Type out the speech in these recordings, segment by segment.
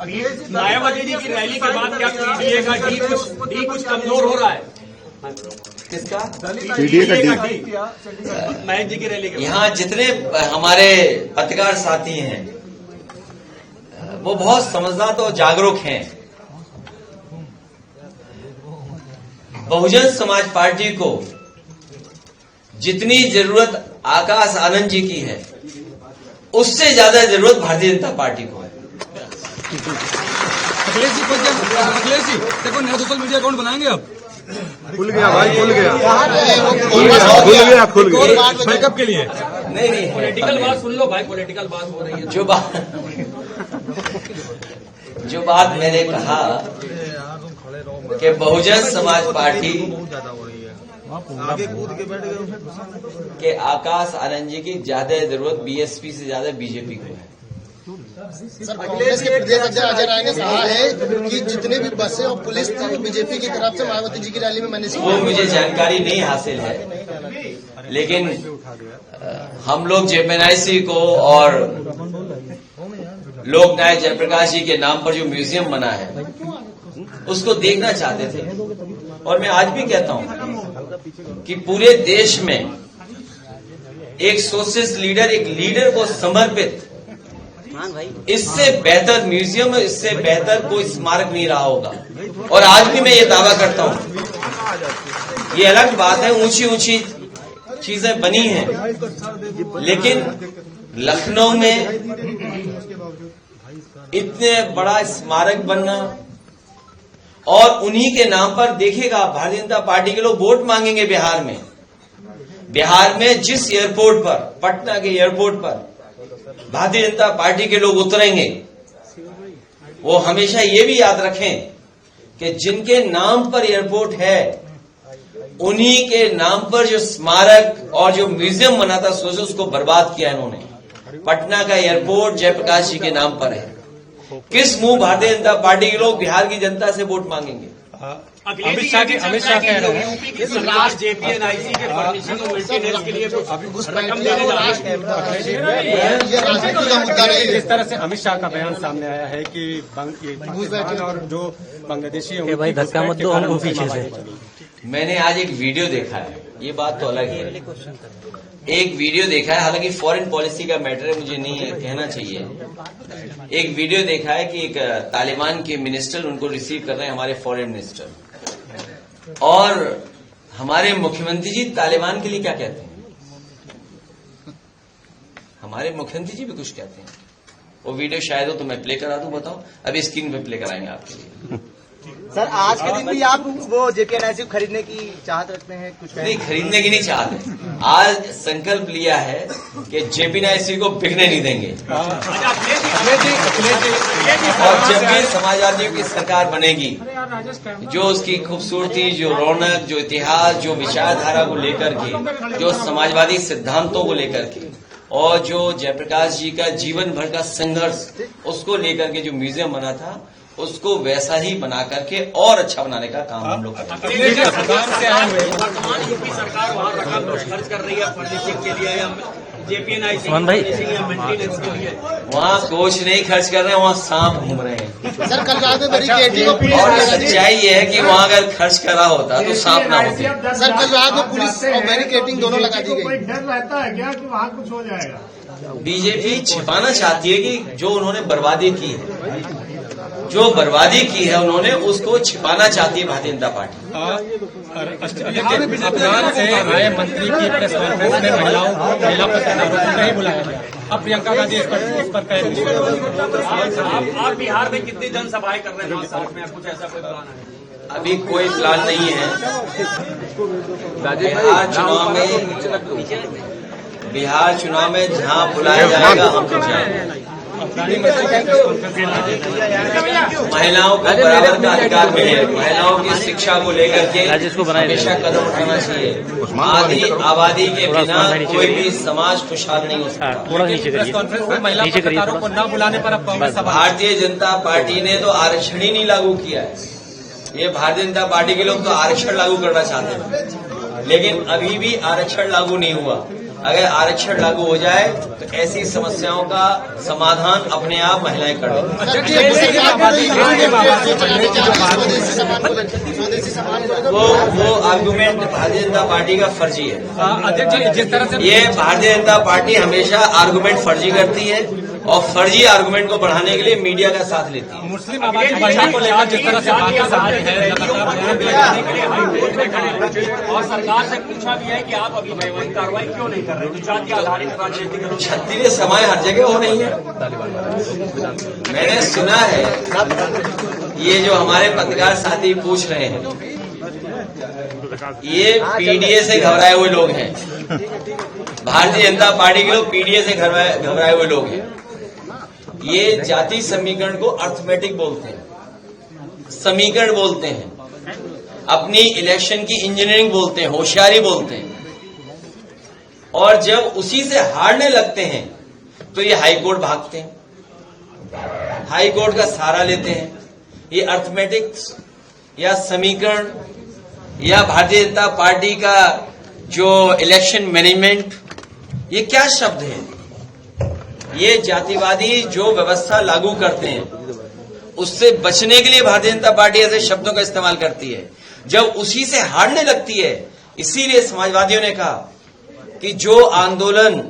मायावती जी की रैली के बाद क्या सीडीए का डी कुछ कमजोर हो रहा है? किसका? सीडीए का डी महेश जी की रैली के यहाँ जितने हमारे पत्रकार साथी हैं वो बहुत समझदार और जागरूक हैं। बहुजन समाज पार्टी को जितनी जरूरत आकाश आनंद जी की है उससे ज्यादा जरूरत भारतीय जनता पार्टी को है। अखिलेश जी देखो नया सोशल मीडिया अकाउंट बनाएंगे आप? खुल गया भाई, खुल गया बैकअप के लिए। नहीं पॉलिटिकल बात सुन लो भाई, पॉलिटिकल बात हो रही है। जो बात मैंने कहा कि बहुजन समाज पार्टी के आकाश आनंद जी की ज्यादा जरूरत बीएसपी से ज्यादा बीजेपी को है। सर, कांग्रेस के प्रदेश अध्यक्ष अजय राय ने कहा है कि जितने भी बसें और पुलिस थी बीजेपी की तरफ से मायावती जी की रैली में मैंने वो मुझे जानकारी नहीं हासिल है, लेकिन हम लोग जेपीएनआईसी को और लोक नायक जयप्रकाश जी के नाम पर जो म्यूजियम बना है उसको देखना चाहते थे। और मैं आज भी कहता हूं कि पूरे देश में एक सोशलिस्ट लीडर, एक लीडर को समर्पित इससे बेहतर म्यूजियम, इससे बेहतर कोई स्मारक नहीं रहा होगा। और आज भी मैं ये दावा करता हूं, ये अलग बात है ऊंची ऊंची चीजें बनी हैं, लेकिन लखनऊ में इतने बड़ा स्मारक बनना और उन्हीं के नाम पर देखिएगा भारतीय जनता पार्टी के लोग वोट मांगेंगे बिहार में जिस एयरपोर्ट पर, पटना के एयरपोर्ट पर भारतीय जनता पार्टी के लोग उतरेंगे, वो हमेशा ये भी याद रखें कि जिनके नाम पर एयरपोर्ट है उन्हीं के नाम पर जो स्मारक और जो म्यूजियम बना था सोचो उसको बर्बाद किया इन्होंने। पटना का एयरपोर्ट जयप्रकाश जी के नाम पर है। किस मुंह भारतीय जनता पार्टी के लोग बिहार की जनता से वोट मांगेंगे? अमित शाह कह रहे हैं यूपी की सरकार जेपीएनआईसी के परमिशन और मेंटेनेंस के लिए रकम देने जा रही है। जिस तरह से अमित शाह का बयान सामने आया है कि पाकिस्तान और जो बांग्लादेशी है भाई धक्का मत दो हमको पीछे से। मैंने आज एक वीडियो देखा है, ये बात तो अलग है, एक वीडियो देखा है, हालांकि फॉरेन पॉलिसी का मैटर है, मुझे नहीं कहना चाहिए। एक वीडियो देखा है कि एक तालिबान के मिनिस्टर उनको रिसीव कर रहे हैं, हमारे फॉरेन मिनिस्टर, और हमारे मुख्यमंत्री जी तालिबान के लिए क्या कहते हैं? हमारे मुख्यमंत्री जी भी कुछ कहते हैं। वो वीडियो शायद हो तो मैं प्ले करा दूं, बताओ अभी स्क्रीन पे प्ले कराएंगे आपके लिए। सर, आज के दिन भी आप वो जेपीएनआईसी को खरीदने की चाहत रखते हैं? कुछ नहीं, खरीदने की नहीं चाहते। आज संकल्प लिया है कि जेपीएनआईसी को बिकने नहीं देंगे, और जब भी समाजवादियों की सरकार बनेगी, जो उसकी खूबसूरती, जो रौनक, जो इतिहास, जो विचारधारा को लेकर के, जो समाजवादी सिद्धांतों को लेकर के, और जो जयप्रकाश जी का जीवन भर का संघर्ष उसको लेकर के जो म्यूजियम बना था उसको वैसा ही बना करके और अच्छा बनाने का काम हम लोग करेंगे। वर्तमान यूपी सरकार वहाँ रकम खर्च कर रही है फर्निशिंग के लिए या जेपीएनआईसी या मेंटेनेंस के लिए? वहाँ कुछ नहीं खर्च कर रहे हैं, वहाँ सांप घूम रहे हैं। सर, कल रात में बैरिकेडिंग और सच्चाई ये है कि वहाँ अगर खर्च करा होता तो सांप ना होते। सर, कल रात में पुलिस और बैरिकेडिंग दोनों लगा दी गई। डर रहता है क्या कि वहाँ कुछ हो जाएगा? बीजेपी छिपाना चाहती है कि जो उन्होंने बर्बादी की है, जो बर्बादी की है उन्होंने, उसको छिपाना चाहती है भारतीय जनता पार्टी। अफगान से आए मंत्री की प्रेस कॉन्फ्रेंस में महिला पत्रकारों को नहीं बुलाया गया। अब प्रियंका गांधी इस पर कह रही है। आप बिहार में कितनी जनसभाएं कर रहे हैं 5 साल में? कुछ ऐसा कोई प्लान है? अभी कोई प्लान नहीं है। बिहार चुनाव में जहाँ बुलाया जाएगा हम तो जाएंगे। महिलाओं को बराबर का अधिकार मिले, महिलाओं की शिक्षा को लेकर के हमेशा कदम उठाना चाहिए। आधी आबादी के बिना कोई भी समाज खुशहाल नहीं हो सकता। भारतीय जनता पार्टी ने तो आरक्षण ही नहीं लागू किया है। ये भारतीय जनता पार्टी के लोग तो आरक्षण लागू करना चाहते हैं, लेकिन अभी भी आरक्षण लागू नहीं हुआ। अगर आरक्षण लागू हो जाए तो ऐसी समस्याओं का समाधान अपने आप महिलाएं कर लेंगी। वो आर्गुमेंट भारतीय जनता पार्टी का फर्जी है। अध्यक्ष जी, जिस तरह से ये भारतीय जनता पार्टी हमेशा आर्गुमेंट फर्जी करती है और फर्जी आर्गुमेंट को बढ़ाने के लिए मीडिया का साथ लेती है। मुस्लिम आबादी बढ़ने को लेकर जिस तरह से बातें सामने है, लगातार बनाने के लिए हाईकोर्ट में खड़े हैं और सरकार से पूछा भी है कि आप अभी वैवाहिक कार्रवाई क्यों नहीं कर रहे हो, जाति आधारित राजनीतिक क्षत्रिय समाज हर जगह हो रही है। मैंने सुना है ये जो हमारे पत्रकार साथी पूछ रहे हैं, ये पीडीए से घबराए हुए लोग हैं। भारतीय जनता पार्टी के लोग पीडीए से घबराए हुए लोग हैं। ये जाति समीकरण को अर्थमेटिक बोलते हैं, समीकरण बोलते हैं, अपनी इलेक्शन की इंजीनियरिंग बोलते हैं, होशियारी बोलते हैं। और जब उसी से हारने लगते हैं तो ये हाईकोर्ट भागते हैं, हाईकोर्ट का सहारा लेते हैं। ये अर्थमेटिक्स या समीकरण या भारतीय जनता पार्टी का जो इलेक्शन मैनेजमेंट, ये क्या शब्द है? ये जातिवादी जो व्यवस्था लागू करते हैं उससे बचने के लिए भारतीय जनता पार्टी ऐसे शब्दों का इस्तेमाल करती है। जब उसी से हारने लगती है, इसीलिए समाजवादियों ने कहा कि जो आंदोलन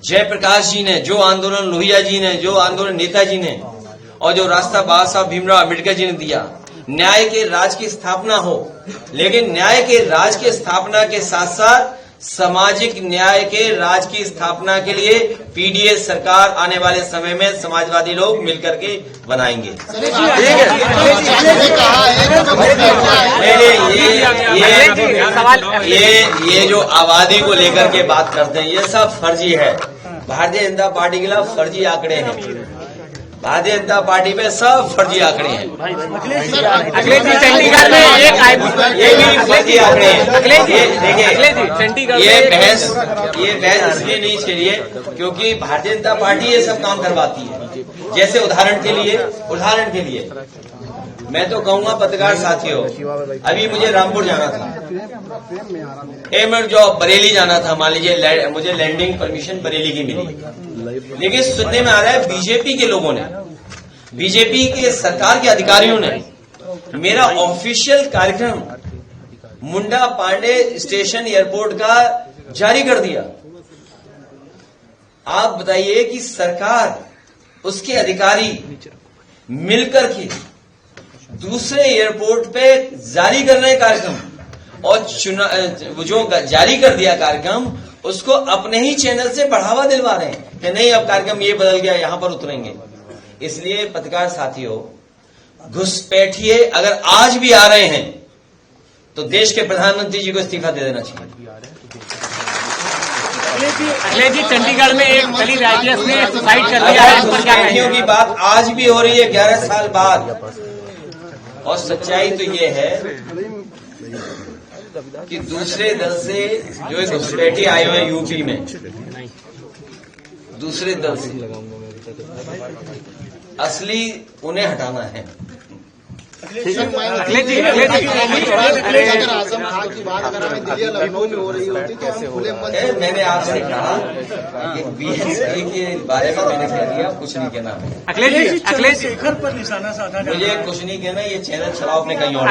जयप्रकाश जी ने, जो आंदोलन लोहिया जी ने, जो आंदोलन नेताजी ने और जो रास्ता बाबा साहब भीमराव अम्बेडकर जी ने दिया, न्याय के राज की स्थापना हो, लेकिन न्याय के राज की स्थापना के साथ साथ सामाजिक न्याय के राज की स्थापना के लिए पीडीए सरकार आने वाले समय में समाजवादी लोग मिलकर के बनाएंगे। ये जो आबादी को लेकर के बात करते हैं, ये सब फर्जी है। भारतीय जनता पार्टी के खिलाफ फर्जी आंकड़े हैं। भारतीय जनता पार्टी पे सब फर्जी आंकड़े हैं। अखिलेश जी, चंडीगढ़ में ये भी फर्जी आंकड़े हैं। देखिए, ये बहस इसलिए नहीं चाहिए क्योंकि भारतीय जनता पार्टी ये सब काम करवाती है। जैसे उदाहरण के लिए मैं तो कहूंगा पत्रकार साथियों, अभी मुझे रामपुर जाना था, जो बरेली जाना था, मान लीजिए मुझे लैंडिंग परमिशन बरेली की मिली, लेकिन सुनने में आ रहा है बीजेपी के लोगों ने, बीजेपी के सरकार के अधिकारियों ने मेरा ऑफिशियल कार्यक्रम मुंडा पांडे स्टेशन एयरपोर्ट का जारी कर दिया। आप बताइए कि सरकार, उसके अधिकारी मिलकर के दूसरे एयरपोर्ट पे जारी कर रहे कार्यक्रम और जो जारी कर दिया कार्यक्रम उसको अपने ही चैनल से बढ़ावा दिलवा रहे हैं कि नहीं अब कार्यक्रम ये बदल गया, यहां पर उतरेंगे। इसलिए पत्रकार साथियों, घुसपैठिए अगर आज भी आ रहे हैं तो देश के प्रधानमंत्री जी को इस्तीफा दे देना चाहिए। अखिलेश जी, चंडीगढ़ में एक दलित आईपीएस ने सुसाइड कर दिया है, इस पर क्या कहेंगे? की बात आज भी हो रही है 11 साल बाद, और सच्चाई तो ये है कि दूसरे दल से जो घुसपैठी आए हुए हैं यूपी में, दूसरे दल से असली उन्हें हटाना है। अखिलेश जी, अगर आजम खान की बात अगर हमें दिल्ली लखनऊ में हो रही होती तो हम खुले मन से। मैंने आपसे कहा कि बीएसपी के बारे में मैंने कह दिया, कुछ नहीं कहना है। अखिलेश जी, पर निशाना साधा मुझे कुछ नहीं कहना, ये चैनल चलाओ अपने कहीं और।